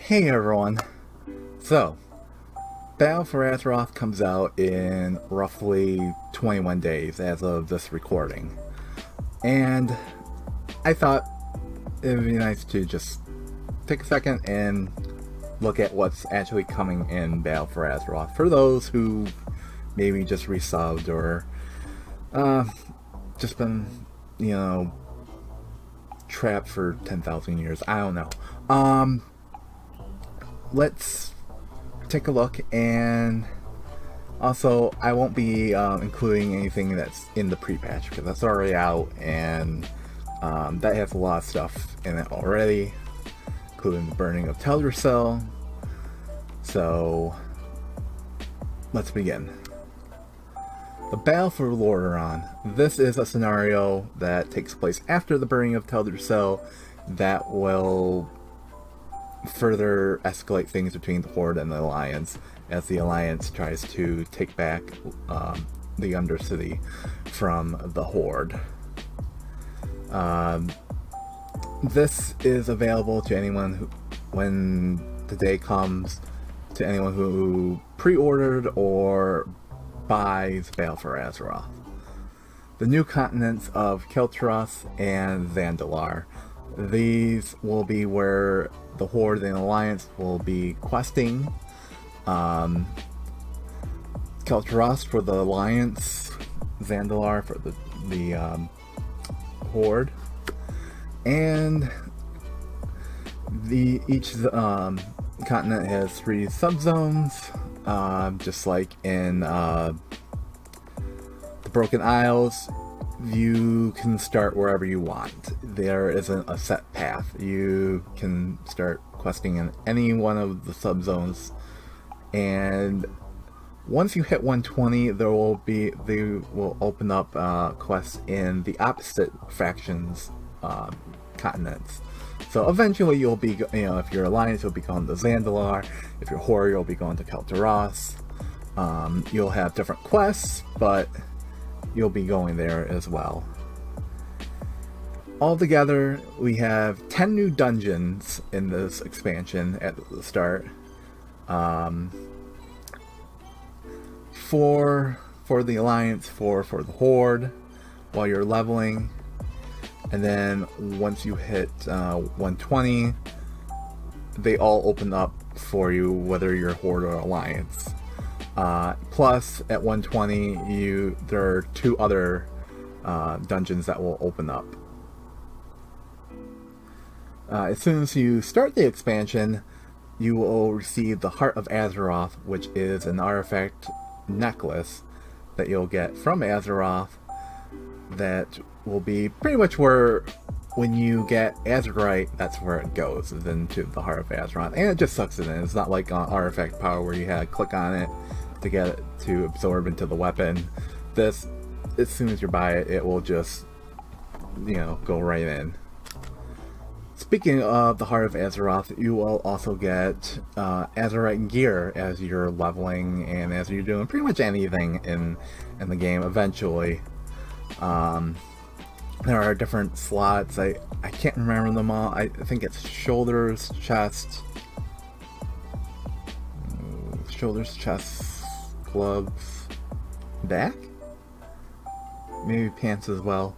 Hey everyone! So, Battle for Azeroth comes out in roughly 21 days as of this recording. And I thought it would be nice to just take a second and look at what's actually coming in Battle for Azeroth for those who maybe just resubbed or just been, trapped for 10,000 years. I don't know. Let's take a look, and also I won't be including anything that's in the pre-patch because that's already out, and that has a lot of stuff in it already, including the burning of Teldrassil. So let's begin. The Battle for Lordaeron. This is a scenario that takes place after the burning of Teldrassil that will further escalate things between the Horde and the Alliance as the Alliance tries to take back the Undercity from the Horde. This is available to anyone who, when the day comes, to anyone who pre-ordered or buys Battle for Azeroth. The new continents of Keltaros and Zandalar. These will be where the Horde and Alliance will be questing. Keltaros for the Alliance, Zandalar for the Horde, and each continent has 3 subzones, just like in the Broken Isles. You can start wherever you want. There isn't a set path. You can start questing in any one of the subzones, and once you hit 120, they will open up quests in the opposite factions continents. So eventually you'll be, if you're Alliance, you'll be going to Zandalar. If you're Horde, you'll be going to Keltaros. You'll have different quests, but you'll be going there as well. Altogether, we have 10 new dungeons in this expansion at the start. For the Alliance, for the Horde, while you're leveling. And then once you hit 120, they all open up for you, whether you're Horde or Alliance. Plus, at 120, there are 2 other dungeons that will open up. As soon as you start the expansion, you will receive the Heart of Azeroth, which is an artifact necklace that you'll get from Azeroth that will be pretty much where, when you get Azerite, that's where it goes, is into the Heart of Azeroth. And it just sucks it in. It's not like artifact power where you had to click on it to get it to absorb into the weapon. This, as soon as you buy it, it will just, go right in. Speaking of the Heart of Azeroth, you will also get Azerite gear as you're leveling and as you're doing pretty much anything in the game eventually. There are different slots. I can't remember them all. I think it's shoulders, chest, gloves, back? Maybe pants as well.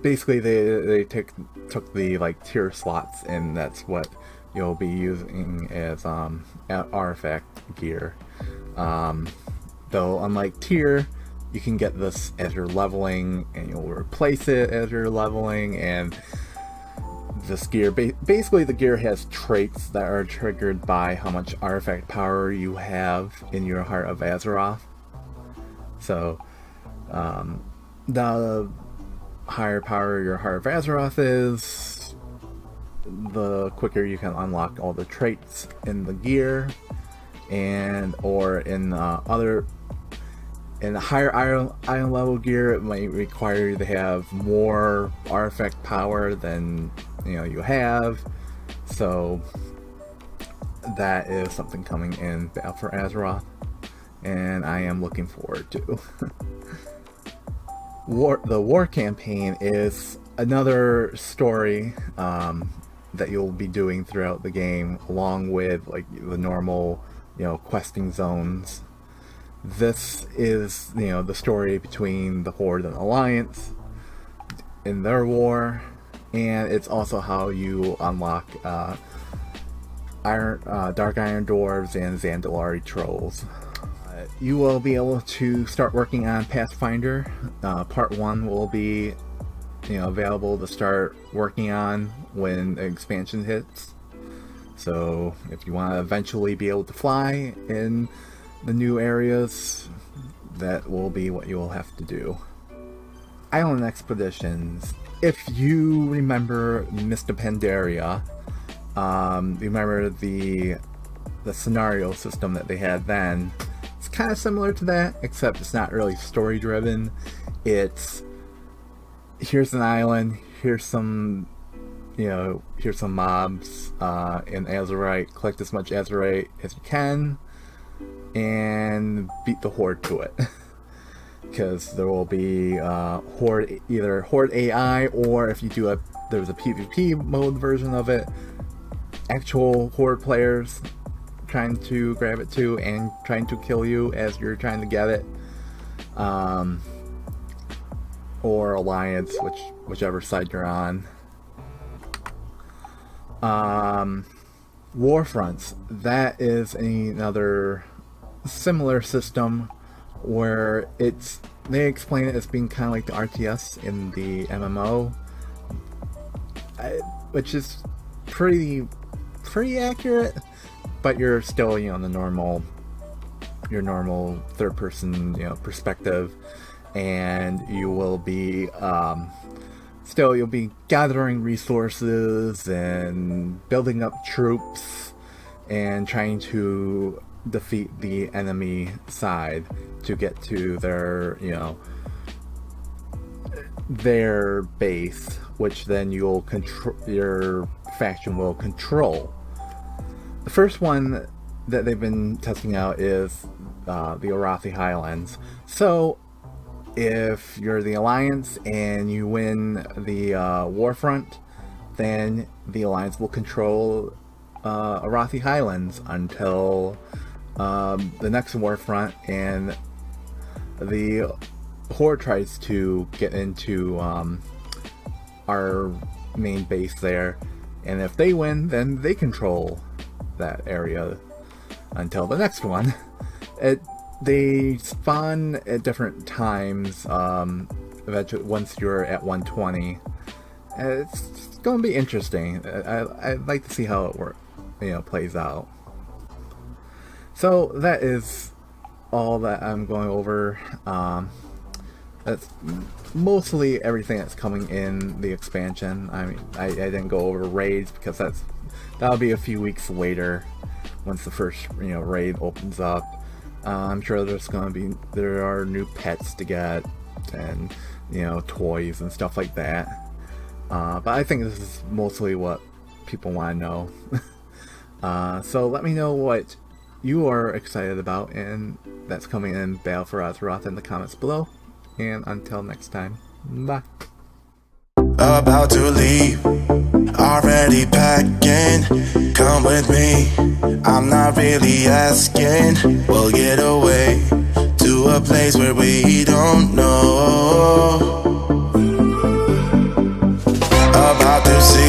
Basically they took the tier slots, and that's what you'll be using as artifact gear. Though unlike tier, you can get this as you're leveling, and you'll replace it as you're leveling. And this gear, basically the gear has traits that are triggered by how much artifact power you have in your Heart of Azeroth. So the higher power your Heart of Azeroth is, the quicker you can unlock all the traits in the gear, or in the higher iron level gear, it might require you to have more artifact power than you have. So that is something coming in Battle for Azeroth, and I am looking forward to. The war campaign is another story that you'll be doing throughout the game, along with like the normal, questing zones. This is, the story between the Horde and Alliance in their war, and it's also how you unlock Dark Iron Dwarves and Zandalari Trolls. You will be able to start working on Pathfinder. Part 1 will be available to start working on when the expansion hits. So if you want to eventually be able to fly in the new areas, that will be what you will have to do. Island expeditions. If you remember Mr. Pandaria, you remember the scenario system that they had then. It's kind of similar to that, except it's not really story driven. It's here's an island, here's some mobs in Azeroth. Collect as much Azeroth as you can and beat the Horde to it. Because there will be either Horde AI, or if you do there's a PvP mode version of it, actual Horde players trying to grab it too and trying to kill you as you're trying to get it. Or Alliance, whichever side you're on. Warfronts, that is another similar system where they explain it as being kind of like the RTS in the MMO, which is pretty accurate, but you're still your normal third person perspective. And you will be you'll be gathering resources and building up troops and trying to defeat the enemy side to get to their base, which then your faction will control. The first one that they've been testing out is the Arathi Highlands. So if you're the Alliance and you win the Warfront, then the Alliance will control Arathi Highlands until the next Warfront, and the Horde tries to get into our main base there, and if they win, then they control that area until the next one. They spawn at different times. Eventually, once you're at 120, it's going to be interesting. I'd like to see how it plays out. So that is all that I'm going over. That's mostly everything that's coming in the expansion. I mean, I didn't go over raids because that'll be a few weeks later once the first raid opens up. I'm sure there are new pets to get and toys and stuff like that. But I think this is mostly what people want to know. So let me know what you are excited about, and that's coming in Battle for Azeroth in the comments below. And until next time, bye. About to leave, already packing. Come with me, I'm not really asking. We'll get away to a place where we don't know. About to see